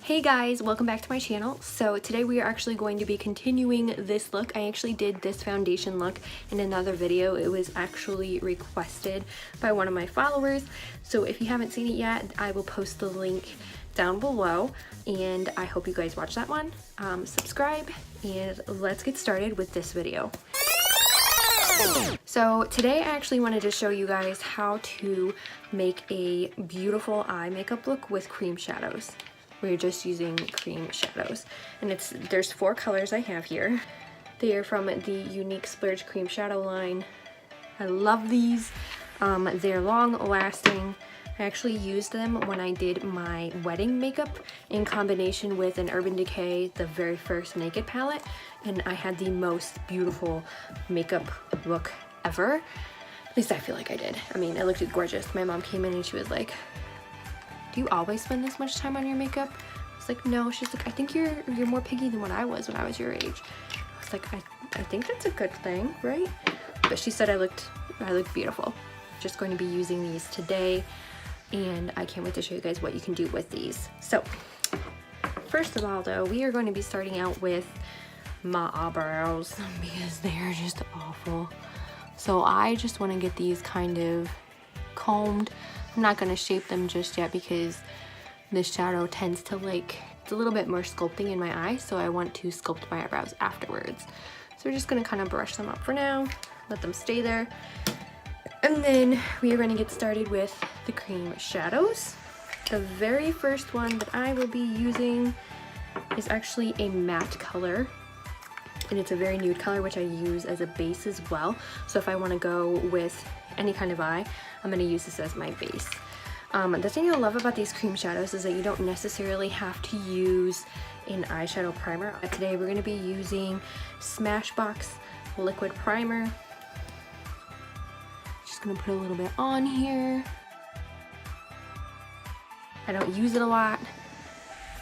Hey guys, welcome back to my channel. So today we are actually going to be continuing this look. I actually did this foundation look in another video. It was actually requested by one of my followers. So if you haven't seen it yet, I will post the link down below and I hope you guys watch that one. Subscribe and let's get started with this video. So today I actually wanted to show you guys how to make a beautiful eye makeup look with cream shadows. We're just using cream shadows, and there's 4 colors I have here. They are from the Unique Splurge cream shadow line. I love these. They're long lasting. I actually used them when I did my wedding makeup in combination with an Urban Decay, the very first Naked palette, and I had the most beautiful makeup look ever. At least I feel like I did. I mean, it looked gorgeous. My mom came in and she was like, "Do you always spend this much time on your makeup?" I was like, "No." She's like, "I think you're more picky than what I was when I was your age." I was like, I think that's a good thing, right? But she said I looked beautiful. Just going to be using these today, and I can't wait to show you guys what you can do with these. So first of all though, we are going to be starting out with my eyebrows because they are just awful. So I just want to get these kind of combed. I'm not going to shape them just yet because this shadow tends to it's a little bit more sculpting in my eye, so I want to sculpt my eyebrows afterwards. So we're just going to kind of brush them up for now, let them stay there. And then we are going to get started with the cream shadows. The very first one that I will be using is actually a matte color, and it's a very nude color, which I use as a base as well. So if I want to go with any kind of eye, I'm going to use this as my base. The thing I love about these cream shadows is that you don't necessarily have to use an eyeshadow primer. Today we're going to be using Smashbox liquid primer. Just going to put a little bit on here. I don't use it a lot,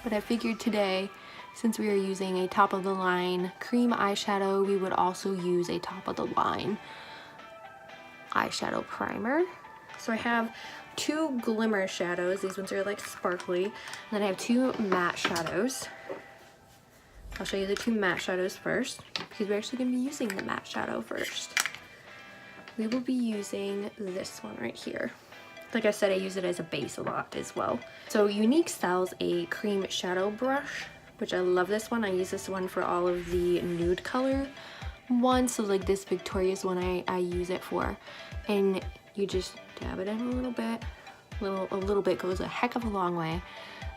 but I figured today, since we are using a top of the line cream eyeshadow, we would also use a top of the line eyeshadow primer. So I have 2 glimmer shadows. These ones are like sparkly. And then I have 2 matte shadows. I'll show you the 2 matte shadows first because we're actually going to be using the matte shadow first. We will be using this one right here. Like I said, I use it as a base a lot as well. So Unique sells a cream shadow brush, which I love this one. I use this one for all of the nude color ones. So like this Victoria's one I use it for. And you just dab it in a little bit. A little bit goes a heck of a long way.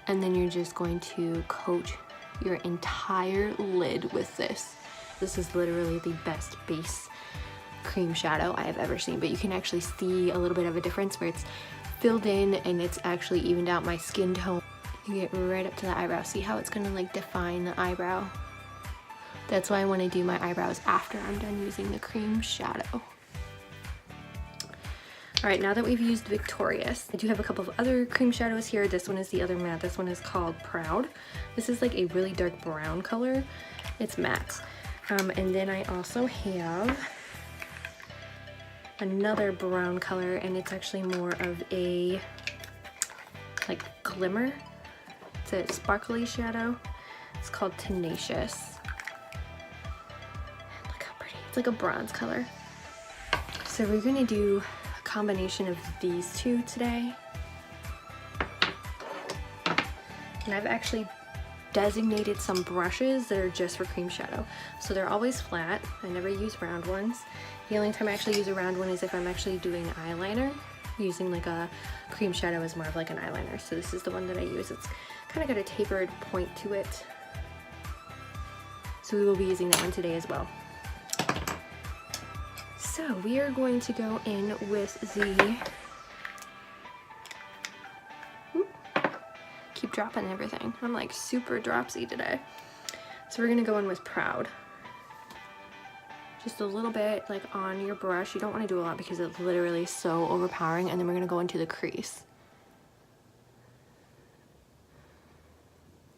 And then you're just going to coat your entire lid with this. This is literally the best base cream shadow I have ever seen, but you can actually see a little bit of a difference where it's filled in and it's actually evened out my skin tone. You get right up to the eyebrow. See how it's gonna like define the eyebrow? That's why I want to do my eyebrows after I'm done using the cream shadow. Alright, now that we've used Victoria's, I do have a couple of other cream shadows here. This one is the other matte. This one is called Proud. This is like a really dark brown color. It's matte. And then I also have another brown color, and it's actually more of a like glimmer. It's a sparkly shadow. It's called Tenacious. Look how pretty. It's like a bronze color. So we're going to do combination of these 2 today, and I've actually designated some brushes that are just for cream shadow, so they're always flat. I never use round ones. The only time I actually use a round one is if I'm actually doing eyeliner, using like a cream shadow as more of like an eyeliner. So this is the one that I use. It's kind of got a tapered point to it, so we will be using that one today as well. So we are going to go in with the, keep dropping everything. I'm like super dropsy today. So we're gonna go in with Proud. Just a little bit like on your brush. You don't want to do a lot because it's literally so overpowering. And then we're gonna go into the crease.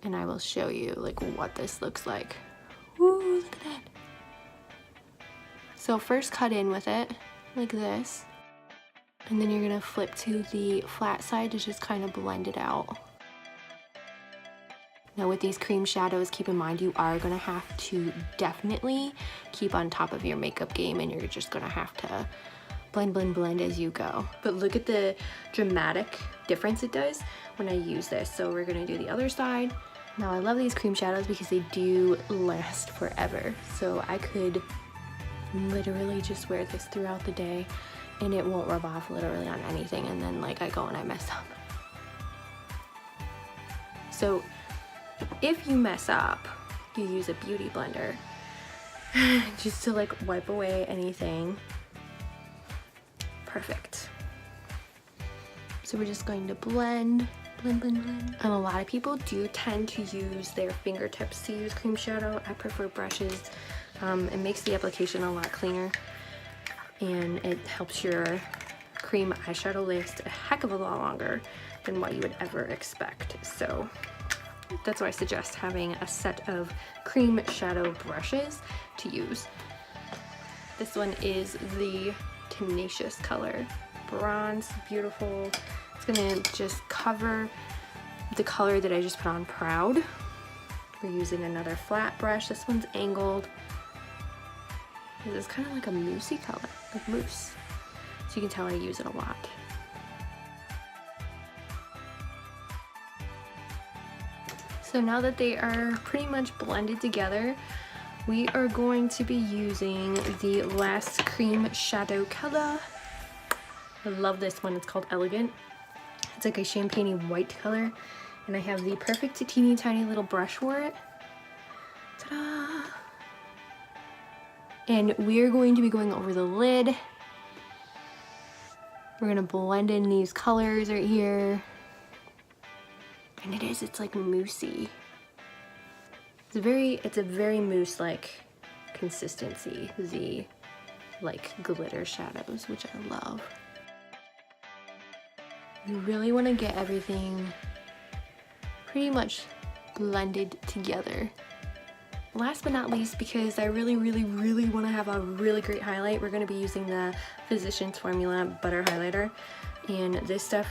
And I will show you like what this looks like. Woo, look at that. So first cut in with it like this, and then you're gonna flip to the flat side to just kind of blend it out. Now with these cream shadows, keep in mind you are gonna have to definitely keep on top of your makeup game, and you're just gonna have to blend, blend, blend as you go. But look at the dramatic difference it does when I use this. So we're gonna do the other side. Now I love these cream shadows because they do last forever. So I could literally just wear this throughout the day and it won't rub off literally on anything, and then like I go and I mess up. So if you mess up, you use a beauty blender just to like wipe away anything. Perfect. So we're just going to blend, blend, blend, blend. And a lot of people do tend to use their fingertips to use cream shadow. I prefer brushes. It makes the application a lot cleaner, and it helps your cream eyeshadow last a heck of a lot longer than what you would ever expect. So that's why I suggest having a set of cream shadow brushes to use. This one is the Tenacious color. Bronze, beautiful. It's gonna just cover the color that I just put on Proud. We're using another flat brush. This one's angled. This is kind of like a moussey color, like mousse. So you can tell I use it a lot. So now that they are pretty much blended together, we are going to be using the last cream shadow color. I love this one. It's called Elegant. It's like a champagne white color, and I have the perfect teeny tiny little brush for it. Ta-da! And we're going to be going over the lid. We're gonna blend in these colors right here. And it's like moussey. It's a very mousse-like consistency, the like glitter shadows, which I love. You really want to get everything pretty much blended together. Last but not least, because I really want to have a really great highlight, we're going to be using the Physicians Formula Butter Highlighter. And this stuff,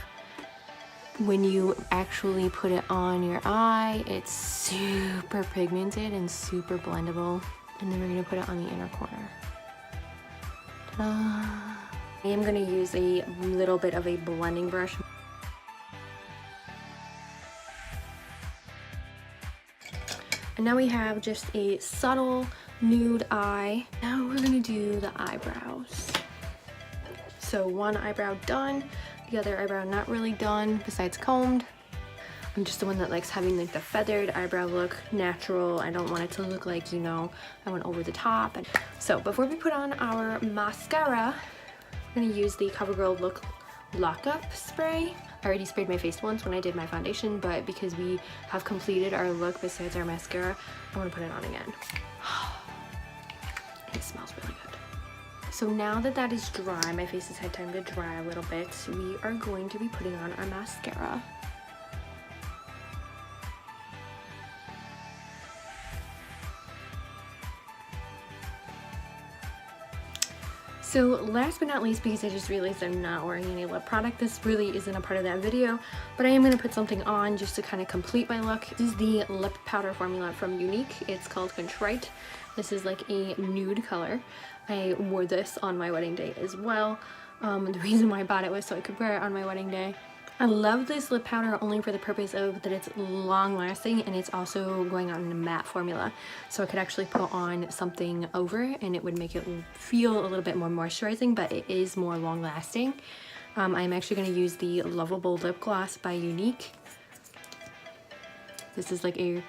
when you actually put it on your eye, it's super pigmented and super blendable. And then we're going to put it on the inner corner. Ta-da! I am going to use a little bit of a blending brush. And now we have just a subtle nude eye. Now we're going to do the eyebrows. So one eyebrow done, the other eyebrow not really done besides combed. I'm just the one that likes having like the feathered eyebrow look, natural. I don't want it to look like, you know, I went over the top. So before we put on our mascara, I'm going to use the CoverGirl Look Lockup Spray. I already sprayed my face once when I did my foundation, but because we have completed our look besides our mascara, I want to put it on again. It smells really good. So now that that is dry, my face has had time to dry a little bit, we are going to be putting on our mascara. So last but not least, because I just realized I'm not wearing any lip product, this really isn't a part of that video, but I am going to put something on just to kind of complete my look. This is the lip powder formula from Unique. It's called Contrite. This is like a nude color. I wore this on my wedding day as well. The reason why I bought it was so I could wear it on my wedding day. I love this lip powder only for the purpose of that it's long lasting, and it's also going on in a matte formula. So I could actually put on something over and it would make it feel a little bit more moisturizing, but it is more long lasting. I'm actually going to use the Lovable Lip Gloss by Unique. This is like a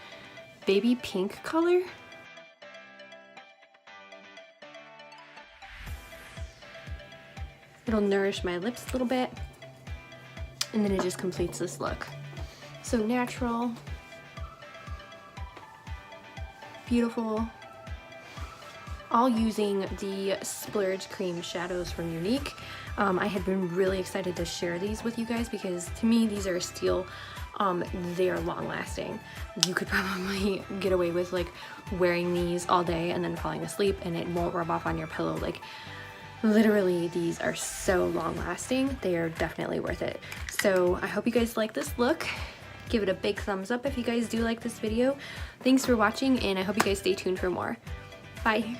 baby pink color. It'll nourish my lips a little bit. And then it just completes this look. So natural, beautiful, all using the Splurge Cream Shadows from Unique. I had been really excited to share these with you guys because to me these are a steal. They are long lasting. You could probably get away with like wearing these all day and then falling asleep and it won't rub off on your pillow. Like literally, these are so long lasting. They are definitely worth it. So I hope you guys like this look. Give it a big thumbs up if you guys do like this video. Thanks for watching, and I hope you guys stay tuned for more. Bye!